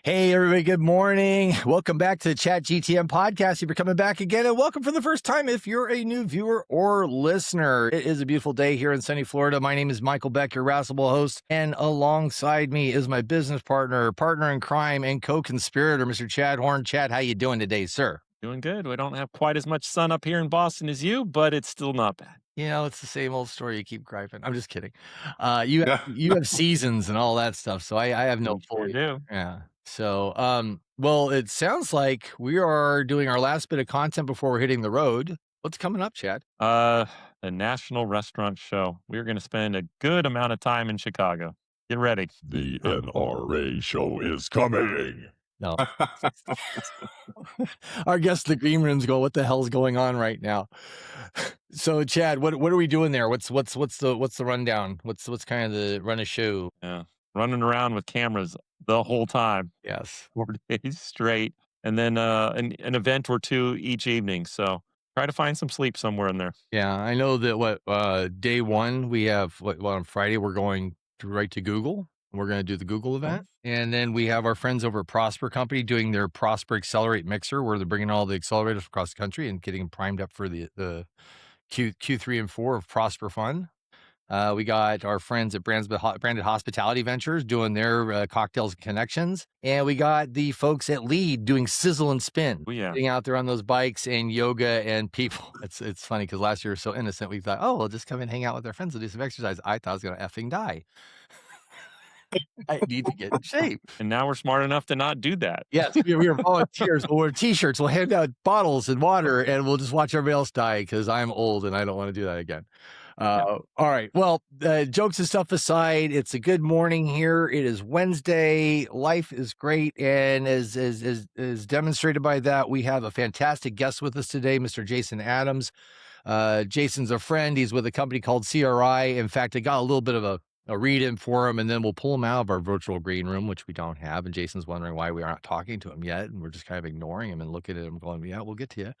Hey, everybody, good morning. Welcome back to the ChatGTM podcast. If you're coming back again, and welcome for the first time if you're a new viewer or listener. It is a beautiful day here in sunny Florida. My name is Michael Beck, your irascible host, and alongside me is my business partner in crime, and co-conspirator, Mr. Chad Horn. Chad, how you doing today, sir? Doing good. We don't have quite as much sun up here in Boston as you, but it's still not bad. It's the same old story. You keep griping. I'm just kidding. You have, Yeah. you have seasons and all that stuff, so I have no We pull. sure do. Yeah. So, well, it sounds like we are doing our last bit of content before we're hitting the road. What's coming up, Chad? The National Restaurant Show. We're going to spend a good amount of time in Chicago. Get ready. The NRA show is coming. No. Our guests in the green rooms go, what the hell's going on right now? So, Chad, what are we doing there? What's the rundown? What's kind of the run of show? Yeah. Running around with cameras the whole time, Yes. 4 days straight, and then an event or two each evening. So try to find some sleep somewhere in there. Yeah, I know that day one we have on Friday we're going right to Google. We're going to do the Google event, and then we have our friends over at Prosper Company doing their Prosper Accelerate Mixer, where they're bringing all the accelerators across the country and getting them primed up for the Q3 and 4 of Prosper Fun. We got our friends at Branded Hospitality Ventures doing their cocktails and connections. And we got the folks at Lead doing sizzle and spin. Oh, yeah. Getting out there on those bikes and yoga and people. It's funny because last year we were so innocent. We thought, we'll just come and hang out with our friends and do some exercise. I thought I was going to effing die. I need to get in shape. And now we're smart enough to not do that. Yes, we are volunteers. We'll wear T-shirts. We'll hand out bottles and water, and we'll just watch everybody else die because I'm old and I don't want to do that again. All right. Well, jokes and stuff aside, it's a good morning here. It is Wednesday. Life is great, and as demonstrated by that, we have a fantastic guest with us today, Mr. Jason Adams. Jason's a friend. He's with a company called CRI. In fact, I got a little bit of a read in for him, and then we'll pull him out of our virtual green room, which we don't have. And Jason's wondering why we aren't talking to him yet. And we're just kind of ignoring him and looking at him going, yeah, we'll get to you.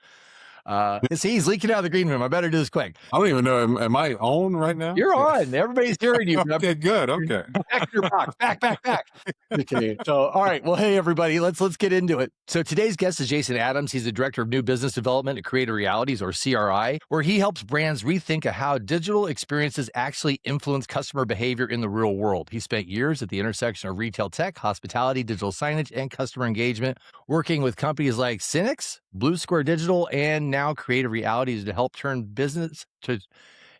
See, he's leaking out of the green room. I better do this quick. I don't even know. Am I on right now? You're on. Everybody's hearing you. Okay, good. Okay. Back your box. Back. Okay. So, all right. Well, hey, everybody, let's get into it. So today's guest is Jason Adams. He's the Director of New Business Development at Creative Realities, or CRI, where he helps brands rethink of how digital experiences actually influence customer behavior in the real world. He spent years at the intersection of retail tech, hospitality, digital signage, and customer engagement, working with companies like Signage, Blue Square Digital, and now Creative Realities to help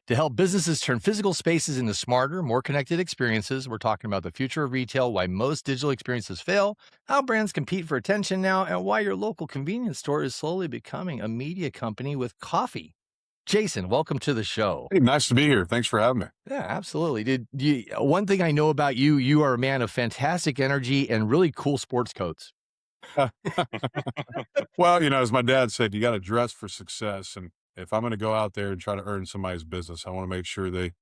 help businesses turn physical spaces into smarter, more connected experiences. We're talking about the future of retail, why most digital experiences fail, how brands compete for attention now, and why your local convenience store is slowly becoming a media company with coffee. Jason, welcome to the show. Hey, nice to be here. Thanks for having me. Yeah, absolutely. One thing I know about you, you are a man of fantastic energy and really cool sports coats. Well, as my dad said, you got to dress for success. And if I'm going to go out there and try to earn somebody's business, I want to make sure they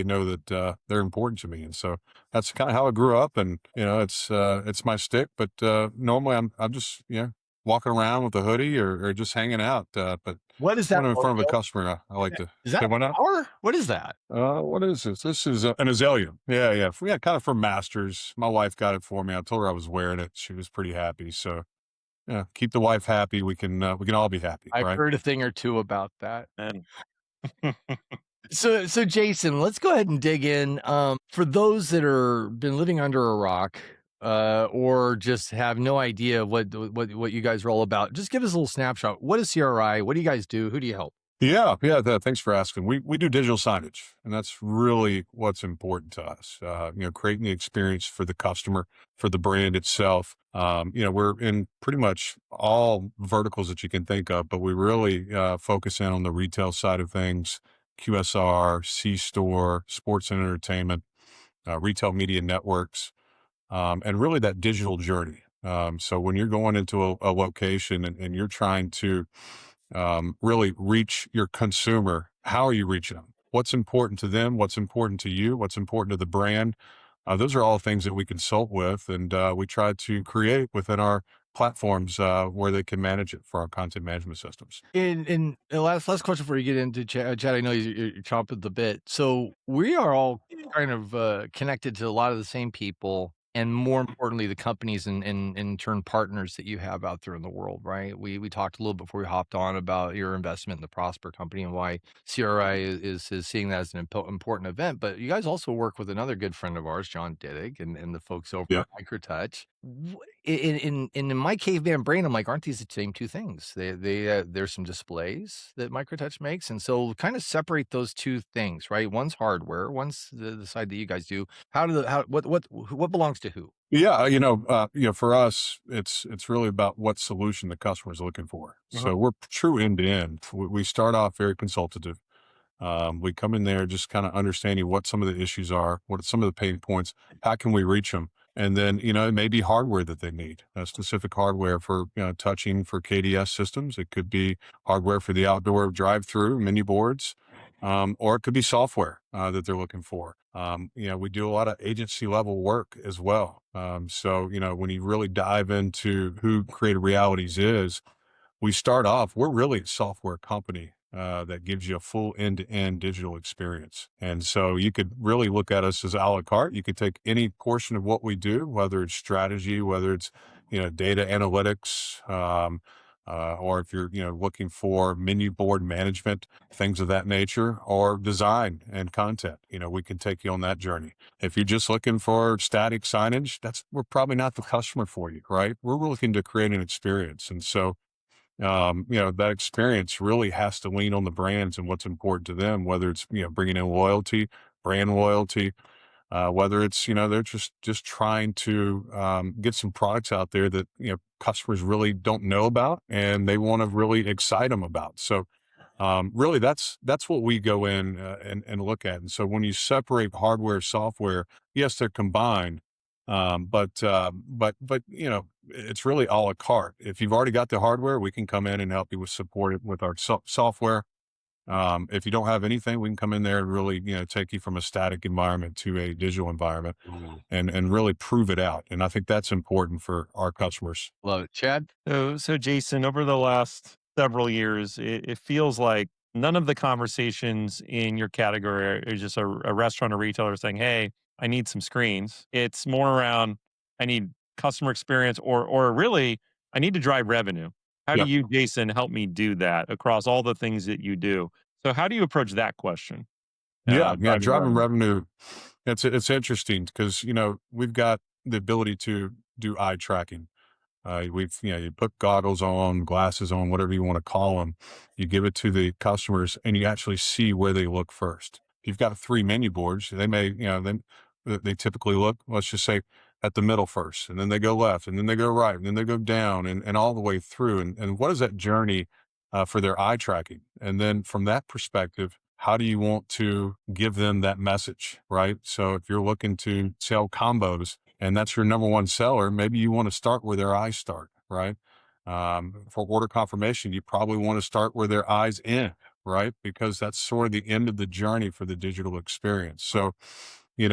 know that they're important to me. And so that's kind of how I grew up. And it's my stick. But normally I'm just walking around with a hoodie or just hanging out. But what is that? When I'm in front of a customer, I like to. Is that power? What is that? What is this? This is an azalea. Yeah. Kind of from Masters. My wife got it for me. I told her I was wearing it. She was pretty happy. So, yeah, keep the wife happy. We can all be happy. I've right? heard a thing or two about that. And So Jason, let's go ahead and dig in. For those that are been living under a rock, or just have no idea what you guys are all about, just give us a little snapshot. What is CRI? What do you guys do? Who do you help? Yeah. Thanks for asking. We do digital signage, and that's really what's important to us. Creating the experience for the customer, for the brand itself. We're in pretty much all verticals that you can think of, but we really focus in on the retail side of things: QSR, C-store, sports and entertainment, retail media networks, and really that digital journey. So when you're going into a location and you're trying to really reach your consumer, how are you reaching them? What's important to them? What's important to you? What's important to the brand? Those are all things that we consult with, and we try to create within our platforms where they can manage it for our content management systems. In the last question before you get into Chad, I know you're chomping the bit. So we are all kind of connected to a lot of the same people. and more importantly, the companies and in turn partners that you have out there in the world, right? We talked a little before we hopped on about your investment in the Prosper company and why CRI is seeing that as an important event. But you guys also work with another good friend of ours, John Diddick, and the folks over Yeah. at Microtouch. In my caveman brain, I'm like, aren't these the same two things? There's some displays that Microtouch makes, and so kind of separate those two things, right? One's hardware, one's the side that you guys do. What belongs to who? Yeah, for us, it's really about what solution the customer is looking for. Uh-huh. So we're true end to end. We start off very consultative. We come in there just kind of understanding what some of the issues are, what are some of the pain points, how can we reach them, and then it may be hardware that they need, specific hardware for touching for KDS systems. It could be hardware for the outdoor drive-through menu boards, or it could be software that they're looking for. We do a lot of agency level work as well. So when you really dive into who Creative Realities is, we start off, we're really a software company that gives you a full end-to-end digital experience. And so you could really look at us as a la carte. You could take any portion of what we do, whether it's strategy, whether it's, data analytics, or if you're, looking for menu board management, things of that nature, or design and content, we can take you on that journey. If you're just looking for static signage, we're probably not the customer for you, right? We're looking to create an experience. And so, that experience really has to lean on the brands and what's important to them, whether it's, bringing in loyalty, brand loyalty, whether it's, they're just trying to get some products out there that, customers really don't know about and they want to really excite them about. So, really that's what we go in and look at. And so when you separate hardware, software, yes, they're combined. But it's really a la carte. If you've already got the hardware, we can come in and help you with support it with our software. If you don't have anything, we can come in there and really, take you from a static environment to a digital environment and really prove it out. And I think that's important for our customers. Love it, Chad. So Jason, over the last several years, it feels like none of the conversations in your category are just a restaurant or retailer saying, "Hey, I need some screens." It's more around, "I need customer experience," or really, "I need to drive revenue." How do Yeah. you, Jason, help me do that across all the things that you do? So how do you approach that question? Yeah. Yeah. Driving Driving revenue. revenue. It's interesting because, we've got the ability to do eye tracking. You put goggles on, glasses on, whatever you want to call them. You give it to the customers and you actually see where they look first. If you've got 3 menu boards, they may, then they typically look, let's just say at the middle first, and then they go left, and then they go right, and then they go down and all the way through. And what is that journey for their eye tracking? And then from that perspective, how do you want to give them that message, right? So if you're looking to sell combos, and that's your number one seller, maybe you want to start where their eyes start, right? For order confirmation, you probably want to start where their eyes end, right? Because that's sort of the end of the journey for the digital experience. So, we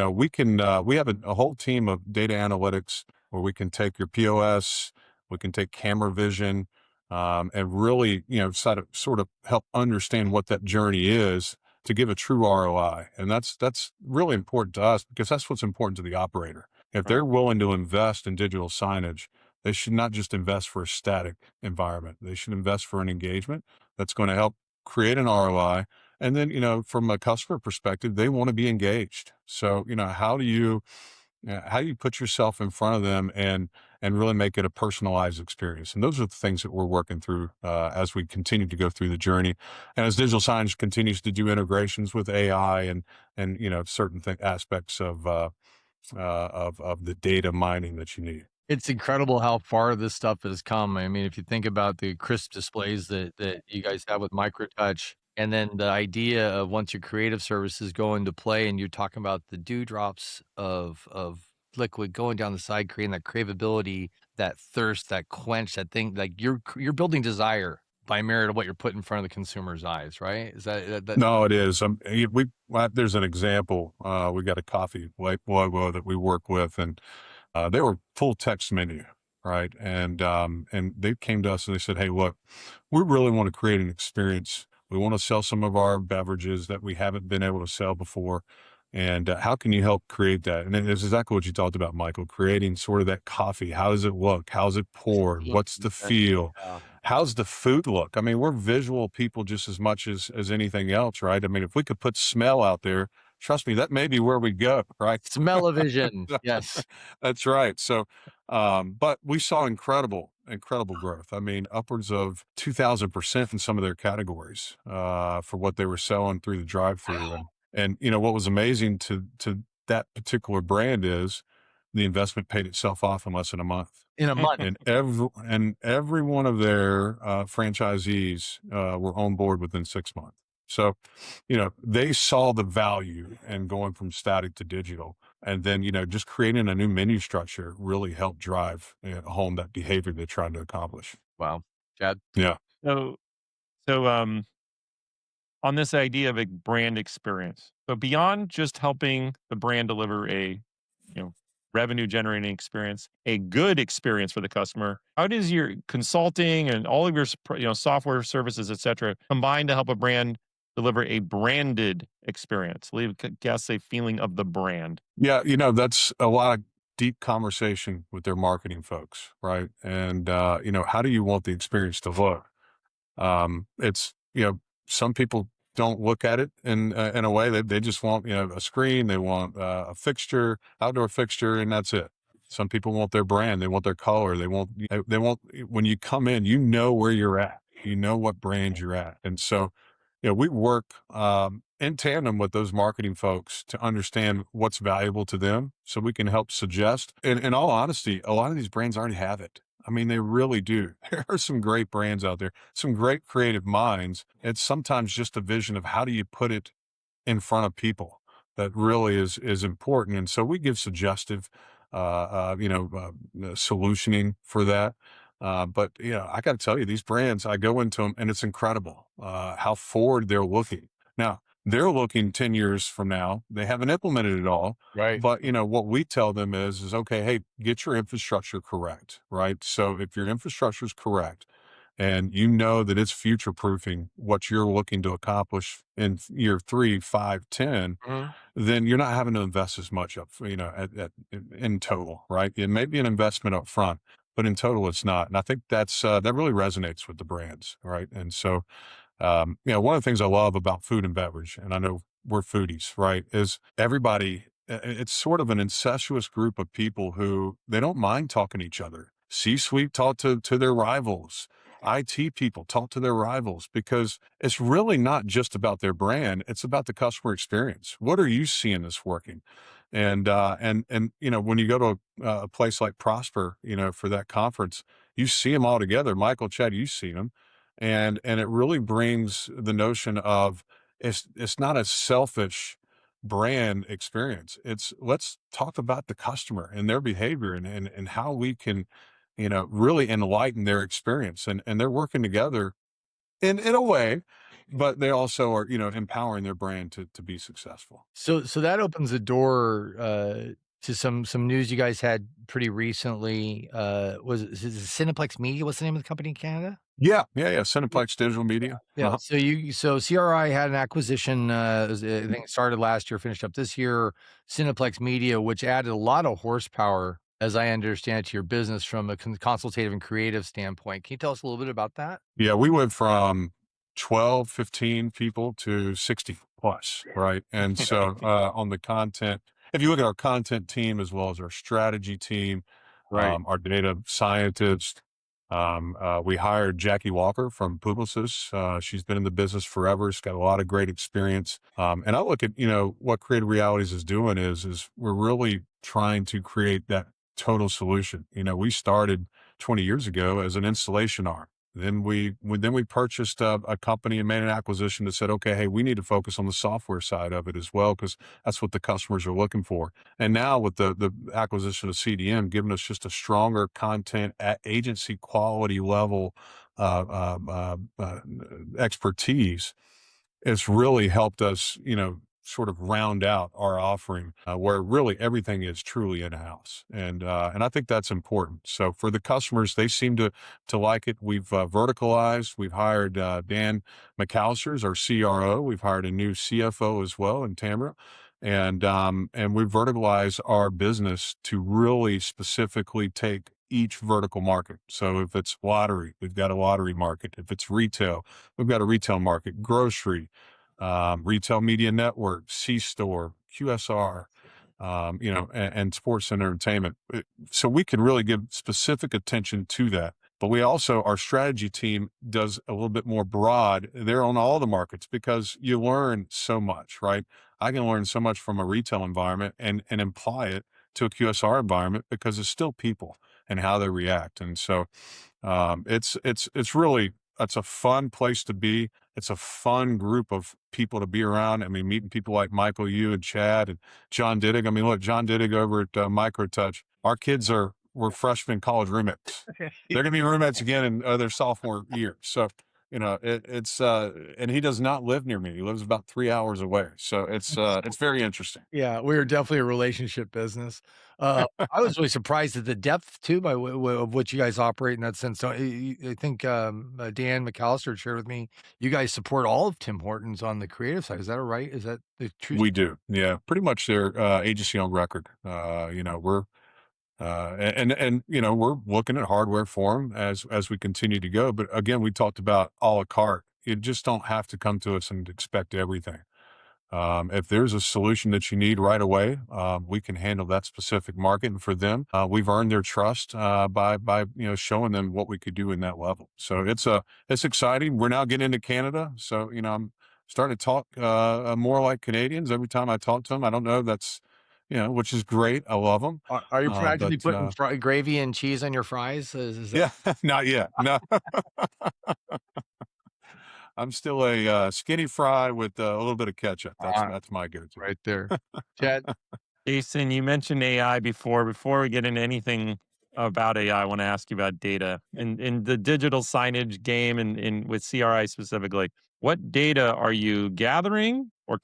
have a whole team of data analytics where we can take your POS, we can take camera vision, and really, sort of help understand what that journey is to give a true ROI. And that's really important to us because that's what's important to the operator. If Right. they're willing to invest in digital signage, they should not just invest for a static environment. They should invest for an engagement that's going to help create an ROI. And then, from a customer perspective, they want to be engaged. So, how do you put yourself in front of them and really make it a personalized experience? And those are the things that we're working through as we continue to go through the journey, and as digital signage continues to do integrations with AI and certain aspects of the data mining that you need. It's incredible how far this stuff has come. I mean, if you think about the crisp displays that you guys have with Microtouch, and then the idea of once your creative services go into play and you're talking about the dewdrops of liquid going down the side, creating that craveability, that thirst, that quench, that thing, like you're building desire by merit of what you're putting in front of the consumer's eyes, right? Is that No, it is. There's an example. We got a coffee logo that we work with, and they were full text menu, right? And they came to us and they said, "Hey, look, we really want to create an experience. We want to sell some of our beverages that we haven't been able to sell before. And how can you help create that? And it's exactly what you talked about, Michael, creating sort of that coffee. How does it look? How's it poured? What's the feel? Yeah. How's the food look? I mean, we're visual people just as much as anything else, right? I mean, if we could put smell out there, trust me, that may be where we go, right? Smell-o-vision. Yes. That's right. So, but we saw incredible growth. I mean, upwards of 2000% in some of their categories, for what they were selling through the drive-through. And you know, what was amazing to that particular brand is the investment paid itself off in less than a month. In a month. And every one of their franchisees were on board within 6 months. So, you know, they saw the value in going from static to digital, and then you know, just creating a new menu structure really helped drive home that behavior they're trying to accomplish. Wow. Chad? Yeah, So, so on this idea of a brand experience, but beyond just helping the brand deliver a, revenue generating experience, a good experience for the customer, how does your consulting and all of your software services, et cetera, combine to help a brand deliver a branded experience, leave guests a feeling of the brand? yeah, you know, that's a lot of deep conversation with their marketing folks, right? And you know, how do you want the experience to look? It's, you know, some people don't look at it in a way that they just want, you know, a screen, they want a fixture, outdoor fixture, and that's it. Some people want their brand, they want their color, they want when you come in, you know where you're at, you know what brand you're at, and so you know, we work in tandem with those marketing folks to understand what's valuable to them, so we can help suggest. And in all honesty, a lot of these brands already have it. I mean, they really do. There are some great brands out there, some great creative minds. It's sometimes just a vision of how do you put it in front of people that really is important. And so we give suggestive, solutioning for that. But you know, I got to tell you, these brands, I go into them and it's incredible how forward they're looking. Now they're looking 10 years from now. They haven't implemented it all, Right. but you know what we tell them is okay. Hey, get your infrastructure correct, right? So if your infrastructure is correct, and you know that it's future proofing what you're looking to accomplish in year 3, 5, 10, Mhm. then you're not having to invest as much up, you know, in total, right? It may be an investment up front, but in total it's not. And I think that really resonates with the brands, right? And so, you know, one of the things I love about food and beverage, and I know we're foodies, right, is everybody, it's sort of an incestuous group of people who they don't mind talking to each other. C-suite talk to their rivals. IT people talk to their rivals because it's really not just about their brand. It's about the customer experience. What are you seeing that's working? And you know, when you go to a place like Prosper, you know, for that conference, you see them all together. Michael, Chad, you see them, and it really brings the notion of it's not a selfish brand experience. It's let's talk about the customer and their behavior and how we can, you know, really enlighten their experience. And they're working together in a way, but they also are, you know, empowering their brand to be successful. So that opens the door, to some news you guys had pretty recently. Is it Cineplex Media? What's the name of the company in Canada? Yeah. Cineplex Digital Media. Yeah. Uh-huh. So CRI had an acquisition, I think it started last year, finished up this year, Cineplex Media, which added a lot of horsepower, as I understand it, to your business from a consultative and creative standpoint. Can you tell us a little bit about that? Yeah, we went from 12, 15 people to 60 plus, right? And so on the content, if you look at our content team as well as our strategy team, Right. our data scientist, we hired Jackie Walker from Publicis. She's been in the business forever. She's got a lot of great experience. And I look at, you know, what Creative Realities is doing is we're really trying to create that total solution. You know, we started 20 years ago as an installation arm. Then we purchased a company and made an acquisition that said, okay, hey, we need to focus on the software side of it as well because that's what the customers are looking for. And now with the acquisition of CDM, giving us just a stronger content at agency quality level expertise, it's really helped us, you know, sort of round out our offering where really everything is truly in house, and I think that's important. So for the customers, they seem to like it. We've verticalized. We've hired Dan McAllister's our CRO. We've hired a new CFO as well in Tamara, And we verticalize our business to really specifically take each vertical market. So if it's lottery, we've got a lottery market. If it's retail, we've got a retail market, grocery, retail media network, C-store, QSR, and sports and entertainment. So we can really give specific attention to that. But we also, our strategy team does a little bit more broad. They're on all the markets because you learn so much, right? I can learn so much from a retail environment and apply it to a QSR environment because it's still people and how they react. And so it's really, it's a fun place to be. It's a fun group of people to be around. I mean, meeting people like Michael, you and Chad and John Diddig. I mean, look, John Diddig over at MicroTouch. Our kids were freshman college roommates. They're going to be roommates again in their sophomore year. So, it's and he does not live near me. He lives about 3 hours away. So it's very interesting. Yeah, we are definitely a relationship business. I was really surprised at the depth too of what you guys operate in that sense. So I think Dan McAllister shared with me, you guys support all of Tim Hortons on the creative side. Is that right? Is that the true? We do. Yeah, pretty much their agency on record. We're we're looking at hardware for them as we continue to go. But again, we talked about a la carte. You just don't have to come to us and expect everything. If there's a solution that you need right away, we can handle that specific market. And for them, we've earned their trust by showing them what we could do in that level. So it's exciting. We're now getting into Canada, so I'm starting to talk more like Canadians every time I talk to them. I don't know, that's which is great. I love them. Are you practically But putting gravy and cheese on your fries? Is that yeah, not yet. No. I'm still a skinny fry with a little bit of ketchup. That's my go-to. right there, Chad? Jason, you mentioned AI before. Before we get into anything about AI, I want to ask you about data in the digital signage game and with CRI specifically. What data are you gathering or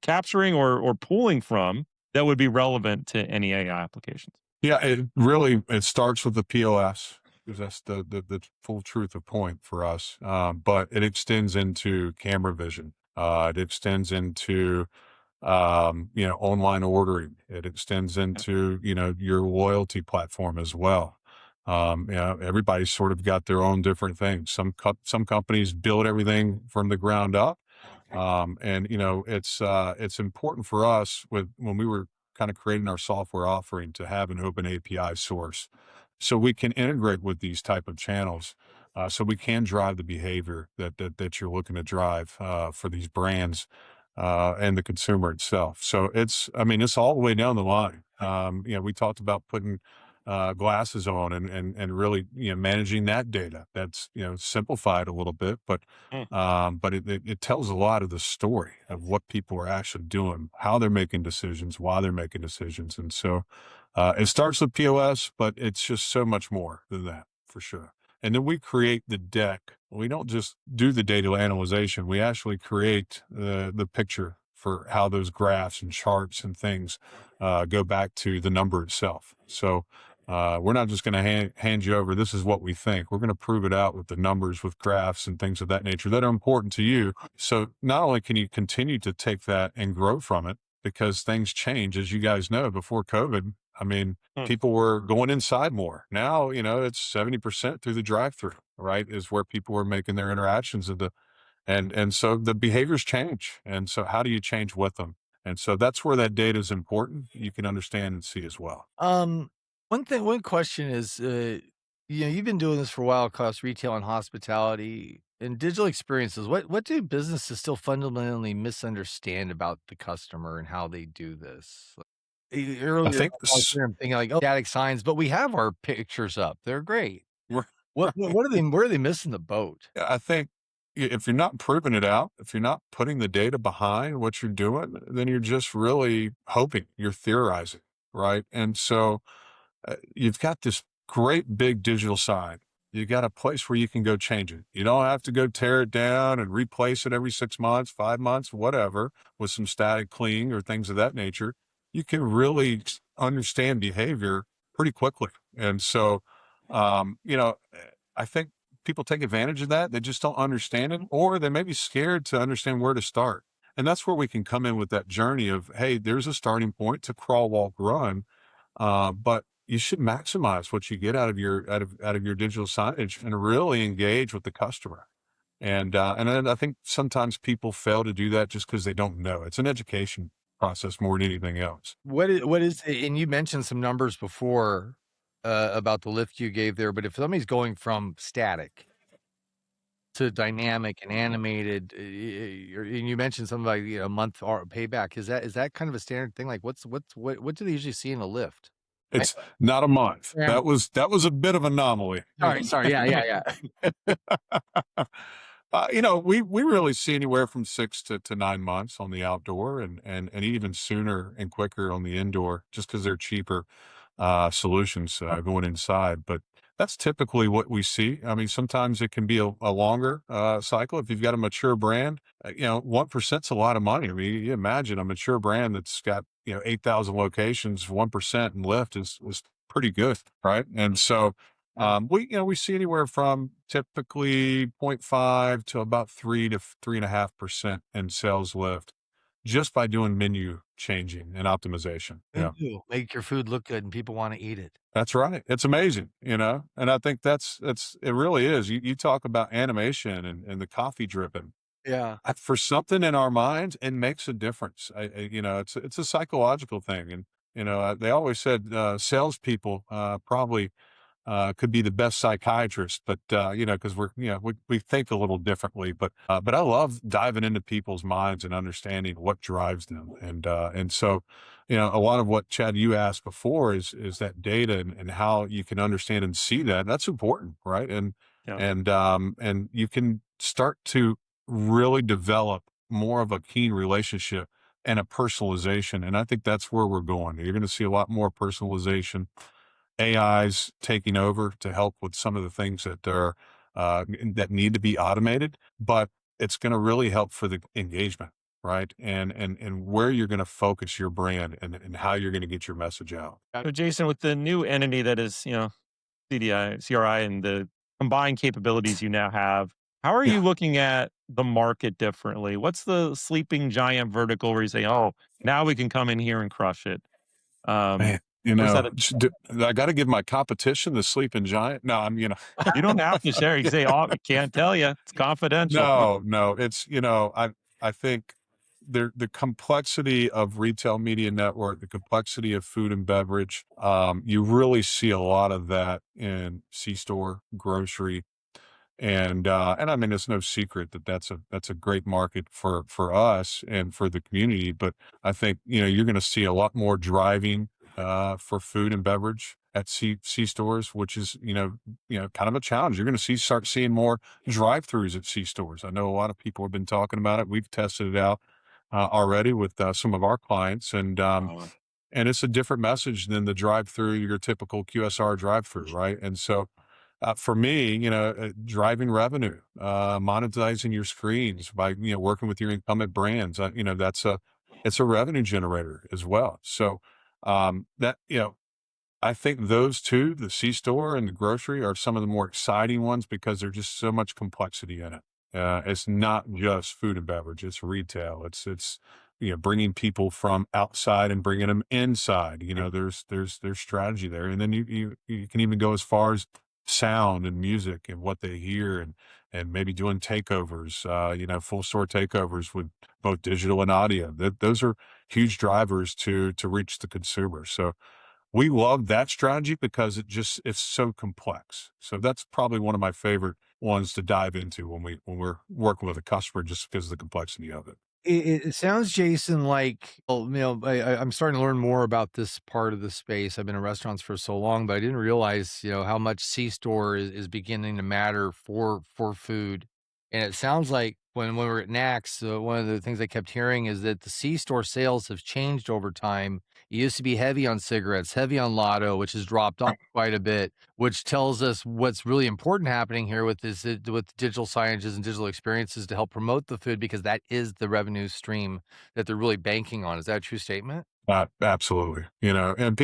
capturing or pulling from that would be relevant to any AI applications? Yeah, it starts with the POS because that's the full truth of point for us. But it extends into camera vision. It extends into online ordering. It extends into your loyalty platform as well. Everybody's sort of got their own different things. Some companies build everything from the ground up. It's important for us when we were kind of creating our software offering to have an open API source so we can integrate with these type of channels. So we can drive the behavior that you're looking to drive for these brands and the consumer itself. So it's all the way down the line. We talked about putting glasses on and really managing that data. That's simplified a little bit, but it tells a lot of the story of what people are actually doing, how they're making decisions, why they're making decisions. And so it starts with POS, but it's just so much more than that for sure. And then we create the deck. We don't just do the data analyzation. We actually create the picture for how those graphs and charts and things go back to the number itself. So we're not just going to hand you over, this is what we think. We're going to prove it out with the numbers, with graphs and things of that nature that are important to you. So not only can you continue to take that and grow from it, because things change, as you guys know, before COVID, people were going inside more. Now, it's 70% through the drive-through, right? Is where people were making their interactions and so the behaviors change. And so how do you change with them? And so that's where that data is important. You can understand and see as well. One question is, you've been doing this for a while across retail and hospitality and digital experiences. What do businesses still fundamentally misunderstand about the customer and how they do this? I Earlier, think I'm thinking like, oh, static signs, but we have our pictures up. They're great. What are they? Where are they missing the boat? I think if you're not proving it out, if you're not putting the data behind what you're doing, then you're just really hoping, you're theorizing, right? And so you've got this great big digital sign. You got a place where you can go change it. You don't have to go tear it down and replace it every 6 months, 5 months, whatever, with some static cleaning or things of that nature. You can really understand behavior pretty quickly. And so, I think people take advantage of that. They just don't understand it, or they may be scared to understand where to start. And that's where we can come in with that journey of, hey, there's a starting point to crawl, walk, run. But you should maximize what you get out of your digital signage and really engage with the customer. And then I think sometimes people fail to do that just because they don't know. It's an education process more than anything else. What is and you mentioned some numbers before, about the lift you gave there, but if somebody's going from static to dynamic and animated, and you mentioned something like, a month or payback, is that kind of a standard thing? Like, what do they usually see in a lift? I It's not a month. yeah. That was a bit of anomaly. Sorry, yeah. We really see anywhere from 6 to 9 months on the outdoor, and even sooner and quicker on the indoor, just because they're cheaper solutions going inside. But that's typically what we see. I mean, sometimes it can be a longer cycle if you've got a mature brand. 1%'s a lot of money. I mean, you imagine a mature brand that's got 8,000 locations, 1% in lift is pretty good, right? And so we see anywhere from typically 0.5 to about 3 to 3.5% in sales lift just by doing menu changing and optimization. Yeah, Make your food look good and people wanna eat it. that's right. It's amazing, and I think it really is. You talk about animation and the coffee dripping. Yeah. For something in our minds, it makes a difference. It's a psychological thing, and they always said salespeople probably could be the best psychiatrist, but because we think a little differently. But I love diving into people's minds and understanding what drives them, and so a lot of what Chad you asked before is that data and how you can understand and see that. That's important, right? And Yeah. and you can start to really develop more of a keen relationship and a personalization, and I think that's where we're going. You're going to see a lot more personalization. AI's taking over to help with some of the things that need to be automated, but it's going to really help for the engagement, right? And where you're going to focus your brand and how you're going to get your message out. So Jason, with the new entity that is, CDI, CRI, and the combined capabilities you now have, how are you Yeah, looking at the market differently? What's the sleeping giant vertical where you say, "Oh, now we can come in here and crush it"? Um, man. what is that? I got to give my competition the sleeping giant. No, You don't have to share. You can say, "Oh, I can't tell you. It's confidential." no. It's I think the complexity of retail media network, the complexity of food and beverage, you really see a lot of that in C-store, grocery, and I mean, it's no secret that that's a great market for us and for the community. But I think you're going to see a lot more driving for food and beverage at C stores, which is kind of a challenge. You're going to start seeing more drive-throughs at C stores. I know a lot of people have been talking about it. We've tested it out already with some of our clients, and it's a different message than the drive-through, your typical QSR drive-through, right? And so for me, driving revenue, monetizing your screens by, working with your incumbent brands, it's a revenue generator as well. So, that, I think those two, the C store and the grocery, are some of the more exciting ones because there's just so much complexity in it. It's not just food and beverage; it's retail. It's bringing people from outside and bringing them inside. There's strategy there, and then you can even go as far as sound and music and what they hear, and maybe doing takeovers. Full store takeovers with both digital and audio. Those are huge drivers to reach the consumer. So we love that strategy because it's so complex. So that's probably one of my favorite ones to dive into when we're working with a customer, just because of the complexity of it. It sounds, Jason, like, well, I'm starting to learn more about this part of the space. I've been in restaurants for so long, but I didn't realize, how much C-store is beginning to matter for food. And it sounds like when we were at NAX, one of the things I kept hearing is that the C-store sales have changed over time. It used to be heavy on cigarettes, heavy on lotto, which has dropped off quite a bit, which tells us what's really important happening here with digital signages and digital experiences to help promote the food, because that is the revenue stream that they're really banking on. Is that a true statement? Absolutely. And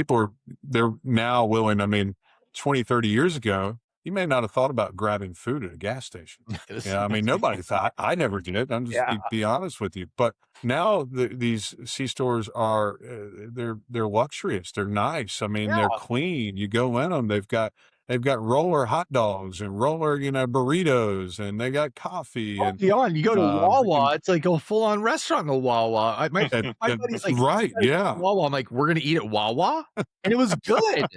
they're now willing. I mean, 20, 30 years ago, you may not have thought about grabbing food at a gas station. Yeah, I mean, nobody thought. I never did. I'm just Yeah. be honest with you. But now these C stores are they're luxurious. They're nice. I mean, they're Yeah. clean. You go in them. They've got roller hot dogs and roller burritos, and they got coffee Oh, and beyond, you go to you can Wawa, it's like a full-on restaurant in the Wawa. My buddy's like, right, "We gotta go to yeah. Wawa." I'm like, "We're gonna eat at Wawa?" And it was good.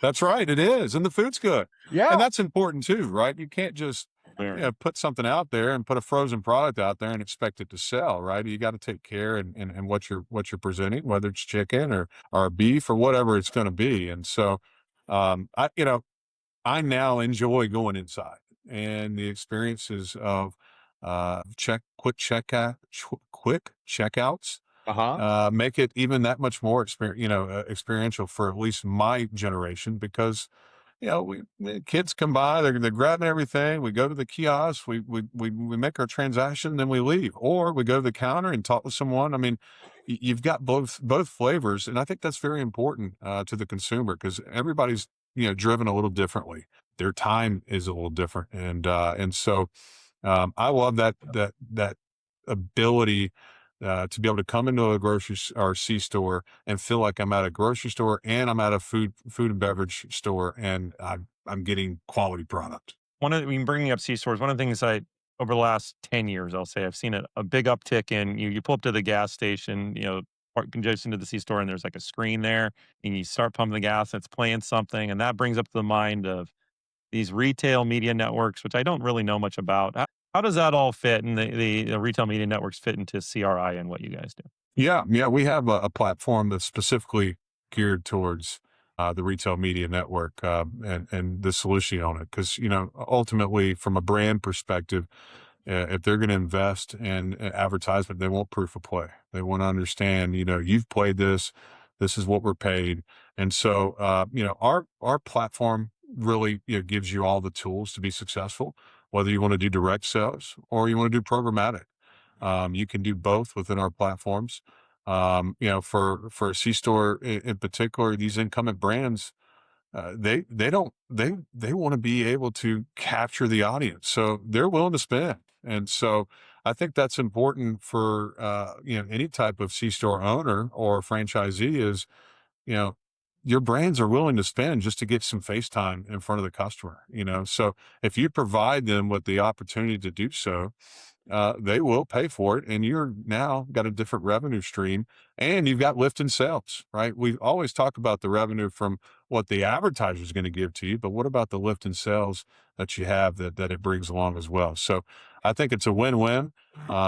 That's right, it is, and the food's good, Yeah. and that's important too, right? You can't just, put something out there and put a frozen product out there and expect it to sell, right? You gotta take care and what you're presenting, whether it's chicken or beef or whatever it's gonna be, and so, I now enjoy going inside and the experiences of, quick checkouts, Uh-huh. make it even that much more experiential for at least my generation because kids come by, they're grabbing everything. We go to the kiosk, we make our transaction, then we leave, or we go to the counter and talk with someone. I mean, you've got both flavors, and I think that's very important to the consumer because everybody's driven a little differently. Their time is a little different, and so I love that ability to be able to come into a or C store and feel like I'm at a grocery store and I'm at a food and beverage store and I'm getting quality product. Bringing up C stores, one of the things over the last 10 years, I'll say I've seen a big uptick in you pull up to the gas station, or congestion to the C store, and there's like a screen there, and you start pumping the gas, and it's playing something, and that brings up the mind of these retail media networks, which I don't really know much about. How does that all fit, and the retail media networks fit into CRI and what you guys do? Yeah, yeah, we have a platform that's specifically geared towards the retail media network and the solution on it. Because ultimately, from a brand perspective, if they're going to invest in advertisement, they want proof of play. They want to understand, you've played this. This is what we're paid, and so our platform really gives you all the tools to be successful. Whether you want to do direct sales or you want to do programmatic, you can do both within our platforms. For a C store in particular, these incumbent brands they don't they want to be able to capture the audience, so they're willing to spend. And so I think that's important for any type of C store owner or franchisee is you know your brands are willing to spend just to get some face time in front of the customer. So if you provide them with the opportunity to do so, they will pay for it. And you're now got a different revenue stream and you've got lift in sales, right? We always talk about the revenue from what the advertiser is going to give to you, but what about the lift in sales that you have that it brings along as well? So I think it's a win-win.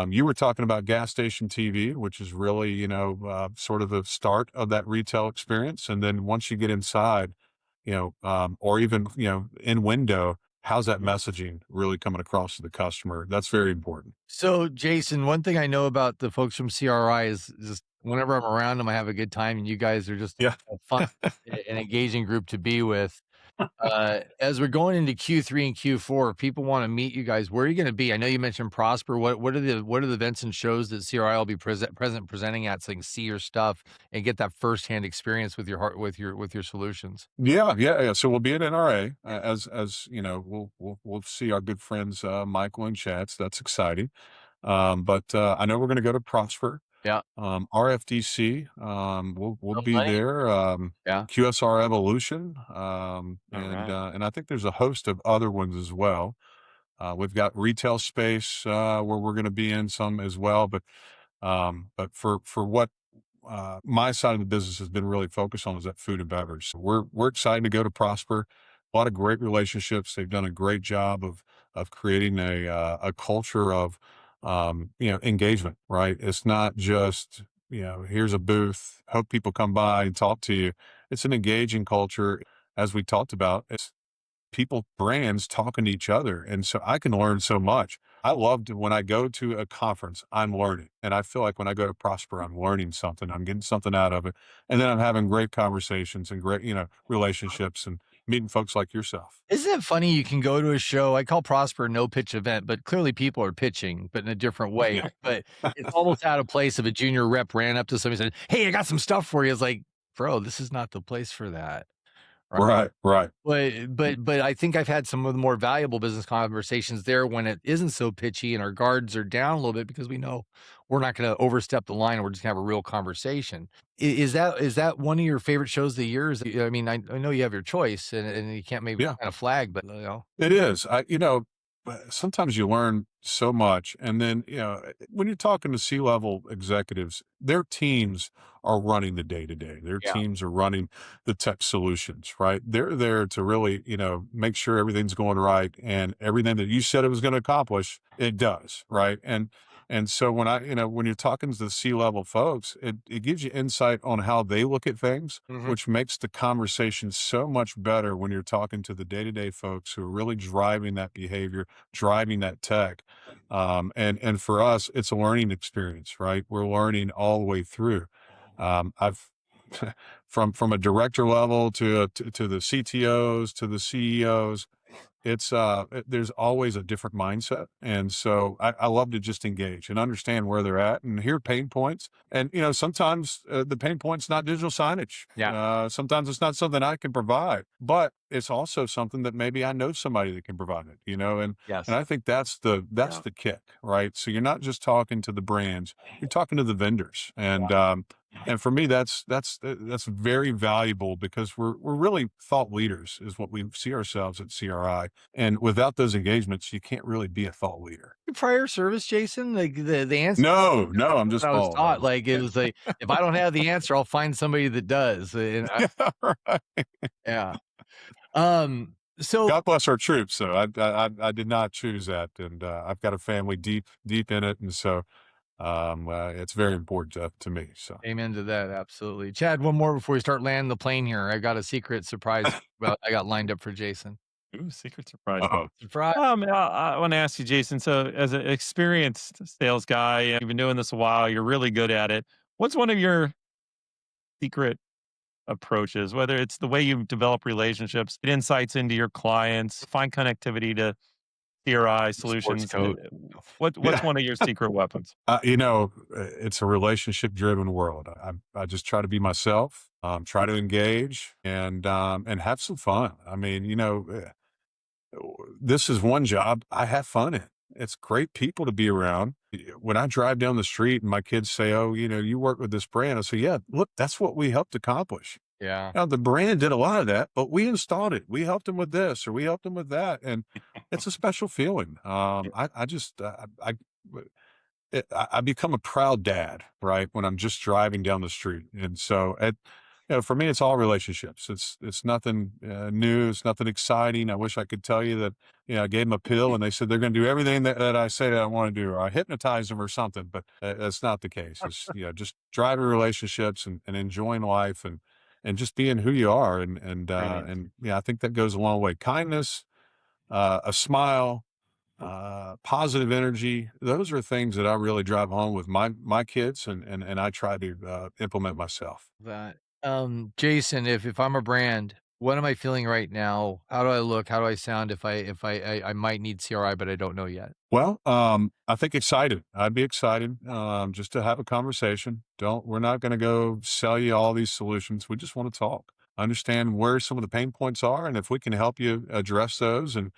You were talking about gas station TV, which is really, sort of the start of that retail experience. And then once you get inside, or even, in window, how's that messaging really coming across to the customer? That's very important. So, Jason, one thing I know about the folks from CRI is just whenever I'm around them, I have a good time, and you guys are just Yeah. a fun and engaging group to be with. As we're going into Q3 and Q4, if people wanna meet you guys, where are you gonna be? I know you mentioned Prosper. What are the events and shows that CRI will be presenting at so they can see your stuff and get that firsthand experience with your heart with your solutions? Yeah, yeah, yeah. So we'll be at NRA as we'll see our good friends Michael and Chad. So that's exciting. But I know we're going to go to Prosper, Yeah. RFDC. We'll Oh, be nice. there. Yeah. QSR Evolution, Alright. and I think there's a host of other ones as well. We've got retail space where we're going to be in some as well. But for what my side of the business has been really focused on is that food and beverage. So we're excited to go to Prosper. A lot of great relationships. They've done a great job of creating a culture of engagement. Right. It's not just here's a booth. Hope people come by and talk to you. It's an engaging culture, as we talked about. It's people, brands talking to each other. And so I can learn so much. I loved when I go to a conference, I'm learning. And I feel like when I go to Prosper, I'm learning something. I'm getting something out of it. And then I'm having great conversations and great, relationships and meeting folks like yourself. Isn't it funny you can go to a show, I call Prosper a no pitch event, but clearly people are pitching, but in a different way. Yeah. But it's almost out of place if a junior rep ran up to somebody and said, "Hey, I got some stuff for you." It's like, bro, this is not the place for that. Right. Right. But I think I've had some of the more valuable business conversations there when it isn't so pitchy and our guards are down a little bit because we know we're not gonna overstep the line and we're just gonna have a real conversation. Is that one of your favorite shows of the year? I mean, I know you have your choice and you can't maybe Yeah. kind of flag, but, you know. It is. Sometimes you learn so much. And then, when you're talking to C-level executives, their teams are running the day to day. Their Yeah. teams are running the tech solutions, right? They're there to really, make sure everything's going right and everything that you said it was going to accomplish, it does, right? And so when you're talking to the C-level folks, it gives you insight on how they look at things, Mhm. which makes the conversation so much better when you're talking to the day-to-day folks who are really driving that behavior, driving that tech. And for us, it's a learning experience, right? We're learning all the way through. I've from a director level to the CTOs to the CEOs, there's always a different mindset. And so I love to just engage and understand where they're at and hear pain points. And, sometimes the pain point's not digital signage. Yeah. Sometimes it's not something I can provide, but it's also something that maybe I know somebody that can provide it, and Yes. I think that's the kick, right? So you're not just talking to the brands, you're talking to the vendors. And for me, that's very valuable because we're really thought leaders is what we see ourselves at CRI. And without those engagements, you can't really be a thought leader. Your prior service, Jason? Like, the answer No, no, I'm what just I was Paul. taught, like, it was like, if I don't have the answer, I'll find somebody that does, and I Yeah, right. yeah. So God bless our troops. So I did not choose that, and I've got a family deep in it, and so it's very important to me. So amen to that, absolutely. Chad, one more before we start landing the plane here. I got a secret surprise well, I got lined up for Jason. Ooh, secret surprise. uh-oh. Surprise. I want to ask you, Jason. So, as an experienced sales guy, you've been doing this a while. You're really good at it. What's one of your secret approaches? Whether it's the way you develop relationships, get insights into your clients, find connectivity to CRI The sports solutions. coat. What's Yeah. one of your secret weapons? It's a relationship driven world. I just try to be myself, try to engage and have some fun. I mean, this is one job I have fun in. It's great people to be around. When I drive down the street and my kids say, "Oh, you work with this brand," I say, "Yeah, look, that's what we helped accomplish." Yeah. Now, the brand did a lot of that, but we installed it. We helped them with this or we helped them with that, and it's a special feeling. I just I become a proud dad, right? When I'm just driving down the street. And so for me, it's all relationships. It's nothing new. It's nothing exciting. I wish I could tell you that, I gave them a pill and they said they're going to do everything that I say that I want to do, or I hypnotize them or something, but that's not the case. It's, just driving relationships and enjoying life and just being who you are. Brilliant. And yeah, I think that goes a long way. Kindness, a smile, positive energy. Those are things that I really drive home with my kids and I try to implement myself. That. Jason, if I'm a brand, what am I feeling right now? How do I look? How do I sound if I might need CRI, but I don't know yet? Well, I think excited. I'd be excited just to have a conversation. We're not going to go sell you all these solutions. We just want to talk, understand where some of the pain points are, and if we can help you address those and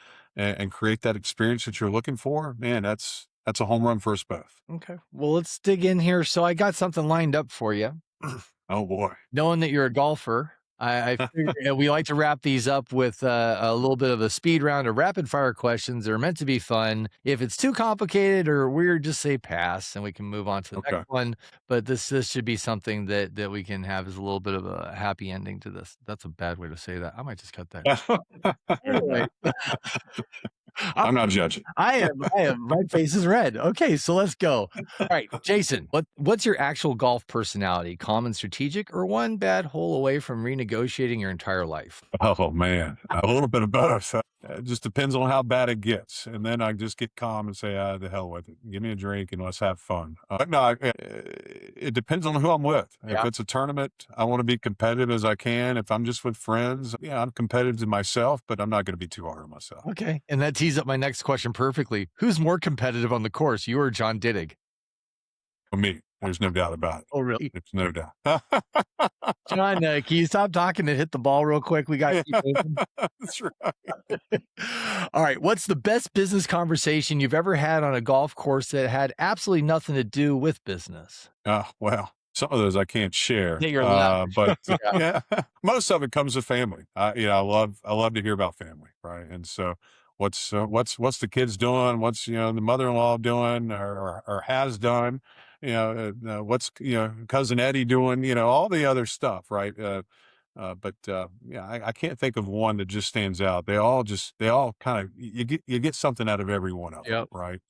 create that experience that you're looking for, man, that's a home run for us both. Okay. Well, let's dig in here. So I got something lined up for you. Oh boy. Knowing that you're a golfer, I figured we like to wrap these up with a little bit of a speed round of rapid fire questions. They're meant to be fun. If it's too complicated or weird, just say pass and we can move on to the Okay. next one. But this should be something that we can have as a little bit of a happy ending to this. That's a bad way to say that. I might just cut that. Anyway, I'm not judging. I am. My face is red. Okay, so let's go. All right, Jason, what's your actual golf personality? Calm and strategic, or one bad hole away from renegotiating your entire life? Oh man, a little bit of both. It just depends on how bad it gets, and then I just get calm and say, "Ah, the hell with it. Give me a drink and let's have fun." But no, it depends on who I'm with. If Yeah. it's a tournament, I want to be competitive as I can. If I'm just with friends, yeah, I'm competitive to myself, but I'm not going to be too hard on myself. Okay, and that tees up my next question perfectly. Who's more competitive on the course, you or John Diddig? For me, There's no doubt about it. Oh, really? There's no doubt. John, can you stop talking and hit the ball real quick? We got to keep moving. That's right. All right. What's the best business conversation you've ever had on a golf course that had absolutely nothing to do with business? Well, some of those I can't share, Yeah, you're allowed. but Yeah. yeah, most of it comes to family. I love to hear about family, right? And so, what's the kids doing? What's the mother-in-law doing or has done? What's cousin Eddie doing? All the other stuff, right? Yeah, I can't think of one that just stands out. They all kind of you get something out of every one of them, Yep. right?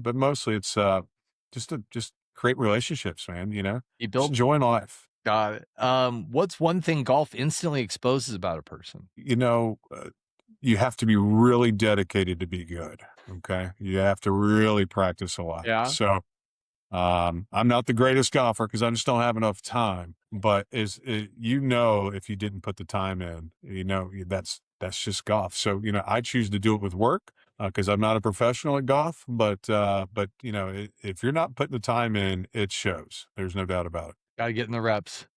But mostly it's just create relationships, man. You Just build. enjoying life. Got it. What's one thing golf instantly exposes about a person? You have to be really dedicated to be good. Okay, you have to really practice a lot. Yeah. So I'm not the greatest golfer because I just don't have enough time. But if you didn't put the time in, that's just golf. So I choose to do it with work because I'm not a professional at golf. But if you're not putting the time in, it shows. There's no doubt about it. Got to get in the reps.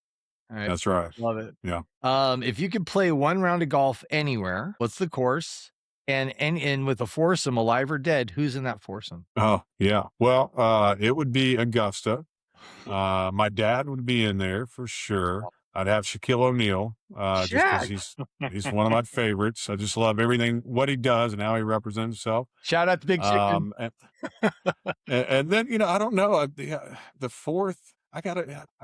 All right. That's right. Love it. Yeah. If you could play one round of golf anywhere, what's the course? And with a foursome, alive or dead, who's in that foursome? Oh yeah. Well, it would be Augusta. My dad would be in there for sure. I'd have Shaquille O'Neal, just because he's one of my favorites. I just love what he does and how he represents himself. Shout out to Big Chicken. And then I don't know the fourth. I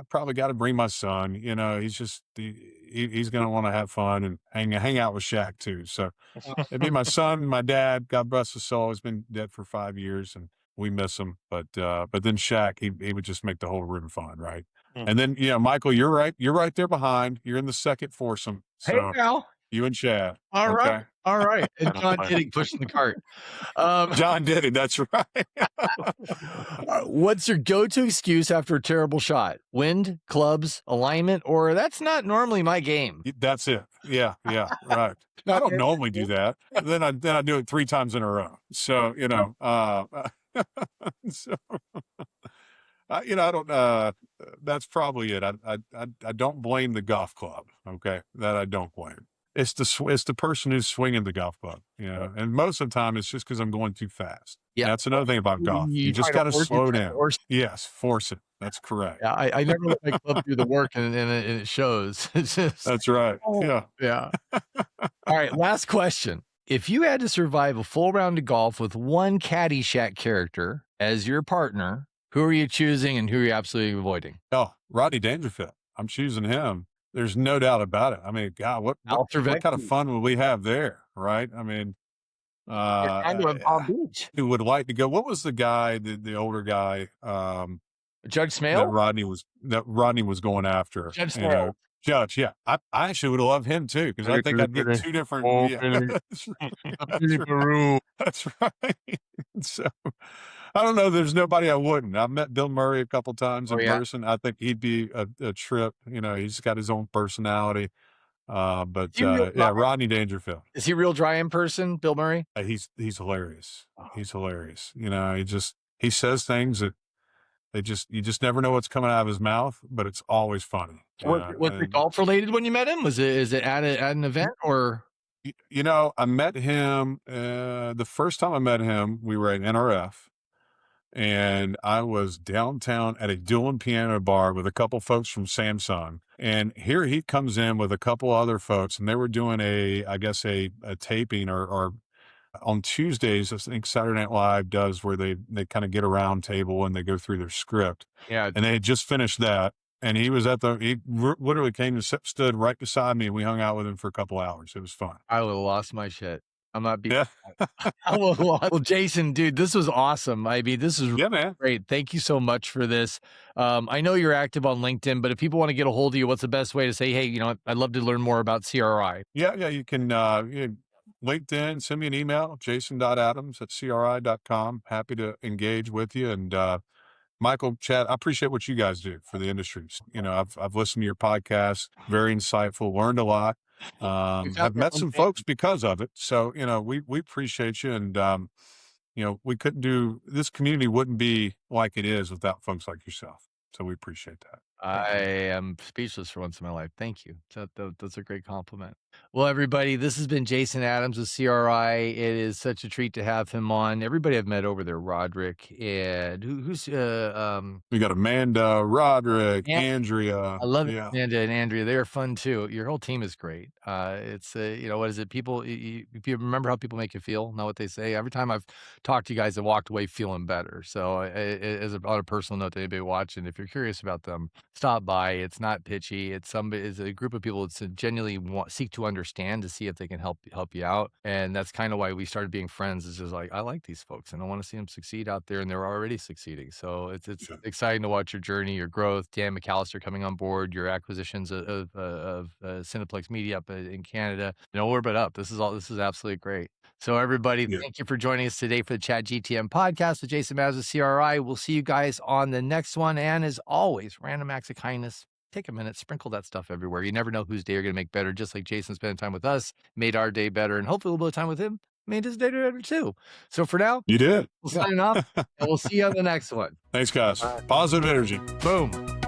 probably got to bring my son. He's just he's going to want to have fun and hang out with Shaq too. So it'd be my son, my dad. God bless his soul. He's been dead for 5 years, and we miss him. But then Shaq, he would just make the whole room fun, right? And then Michael, you're right. You're right there behind. You're in the second foursome. So Hey now. you and Chad. All right. All right. And John Fine. Diddy pushing the cart. John did it. That's right. What's your go-to excuse after a terrible shot? Wind, clubs, alignment, or that's not normally my game? That's it. Yeah, right. I don't normally do that. Then I do it 3 times in a row. So so I don't. That's probably it. I don't blame the golf club. Okay, that I don't blame. It's the person who's swinging the golf club. And most of the time it's just because I'm going too fast. Yeah. That's another thing about golf. You just got to slow down. Yes, force it. That's correct. Yeah, I never let my club do the work, and it shows. It's just, That's right. yeah. All right, last question. If you had to survive a full round of golf with one Caddyshack character as your partner, who are you choosing and who are you absolutely avoiding? Oh, Rodney Dangerfield. I'm choosing him. There's no doubt about it. I mean, God, what kind of fun would we have there, right? I mean, in Palm Beach. who would like to go? What was the guy, the older guy, Judge that Smale? Rodney was going after? Judge Smale. Judge, yeah. I actually would have loved him too because I think I'd get 2 different. That's right. So I don't know. There's nobody I wouldn't. I've met Bill Murray a couple times in person. I think he'd be a trip. He's got his own personality. Rodney Dangerfield. Is he real dry in person, Bill Murray? He's hilarious. He's hilarious. He says things that you just never know what's coming out of his mouth, but it's always funny. Was it golf related when you met him? Is it at an event or? I met him the first time I met him. We were at NRF, and I was downtown at a dueling piano bar with a couple folks from Samsung. And here he comes in with a couple other folks, and they were doing a taping or on Tuesdays, I think Saturday Night Live does where they kind of get a round table and they go through their script. Yeah. And they had just finished that. And he was he literally came and stood right beside me, and we hung out with him for a couple hours. It was fun. I would have lost my shit. I'm not being. Yeah. Well, Jason, dude, this was awesome. I mean, this is man. great. Thank you so much for this. I know you're active on LinkedIn, but if people want to get a hold of you, what's the best way to say, hey, I'd love to learn more about CRI? Yeah, you can LinkedIn, send me an email, jason.adams@cri.com. Happy to engage with you. And Michael, Chad, I appreciate what you guys do for the industry. I've listened to your podcast, very insightful, learned a lot. I've met some folks because of it. So, we appreciate you. And we couldn't do this. Community wouldn't be like it is without folks like yourself. So we appreciate that. I am speechless for once in my life. Thank you. That's a great compliment. Well, everybody, this has been Jason Adams with CRI. It is such a treat to have him on. Everybody I've met over there, Roderick, and who's We got Amanda, Roderick, An- Andrea. I love it, Yeah. Amanda and Andrea. They're fun too. Your whole team is great. It's what is it? People, if you remember how people make you feel, know what they say. Every time I've talked to you guys, I walked away feeling better. So, on a personal note, to anybody watching, if you're curious about them, stop by. It's not pitchy. It's a group of people that genuinely seek to understand to see if they can help you out. And that's kind of why we started being friends. It's just like, I like these folks and I want to see them succeed out there, and they're already succeeding. So it's Yeah. exciting to watch your journey, your growth. Dan McAllister coming on board, your acquisitions of Cineplex Media up in Canada. Nowhere but up. This is absolutely great. So everybody, Yeah. thank you for joining us today for the ChatGTM podcast with Jason Maz with CRI. We'll see you guys on the next one. And as always, random acts of kindness. Take a minute, sprinkle that stuff everywhere. You never know whose day you're going to make better, just like Jason spending time with us made our day better. And hopefully a little bit of time with him made his day better too. So for now, You did. we'll sign off and we'll see you on the next one. Thanks, guys. Positive energy. Boom.